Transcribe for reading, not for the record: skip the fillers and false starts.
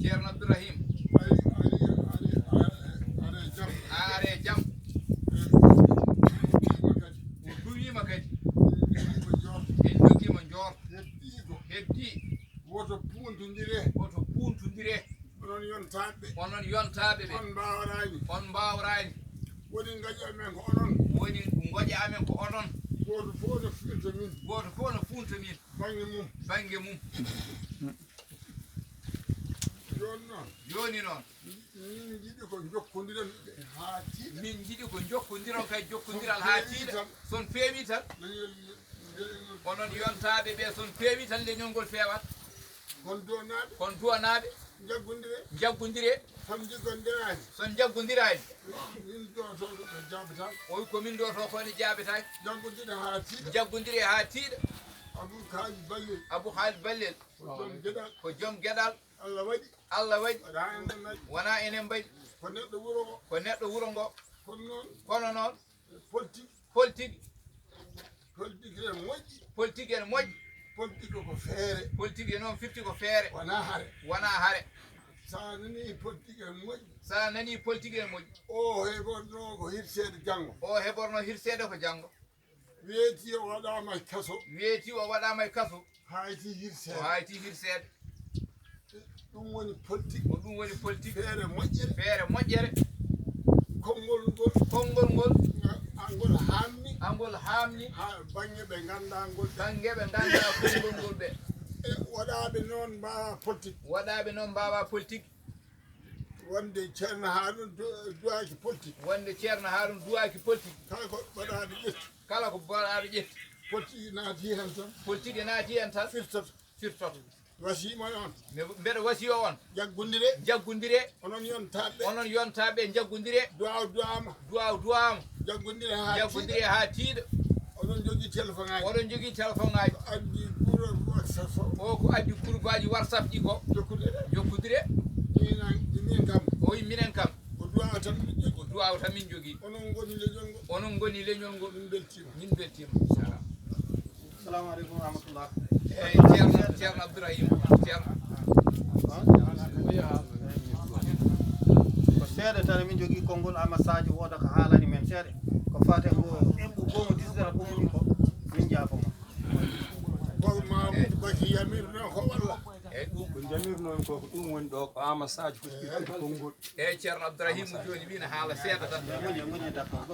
ceerno Abdourahim are jam duwima kadi en jogiima njor heddi woto puuntodire onon yontaɓe ɓe on mbawrani woni gaƴa men ko onon woni goƴa amen ko onon goto fof no funta min banggue mum joni noon min jiiɗi ko jokkodiren ha tiiɗa min jiiɗi ko jokkodiron kay jokkodiral ha tiiɗa son feewi tan onon yontaɓe ɓe son feewi tan leñol ngol fewat kon duwanaɓe jaggodire son jaggodirani oy komin ɗo to kone jaɓetake jaggodire ha tiiɗa abou haali ballel ko joom gueɗal Allah waɗi wona enen mbaɗi ko neɗɗo wuro ngo kono noon politique ene moƴƴi politique e noon firti ko feere wona haare sa nani politique ene moƴƴi o heɓorno ko hirseede ko janggo weeti o waɗama e kaso hayti hirseede ɗum woni politique feere moƴƴere konngol ngol angol hamni ha bange ɓe ganda konngol ngol ɓe waɗaɓe noon mbawa politique wonde ceerno haɗum duwaki politique kala ko baɗaɗo ƴetti politique naati hen tan firtoto wasima noon mbeɗa wasi o on jaggodire onon yontaɓe jaggodire duwama jaggodire ha tiiɗa oɗon jogui téléphone ngaji o ko addi groupe aji whatsapp ɗi ko jokkudire minen kam ko duwawa tan min jogui onon goni leñol ngol min beltima inchallah. Assalamu alaikum warahmatullah. ceerno Abdourahim ko seeɗa tan min jogui konngol Amadou Sadio wooda ko haalani men seeɗa ko fate ko eɓɓu gomo disdara ko woni ko min jaafoma baki yamirno ko walla ko jamirnoon ko ɗum woni ɗo ko Amadou Sadio foti konngol ceerno Abdourahim joni wina haala seeɗa tan moƴƴi d'accord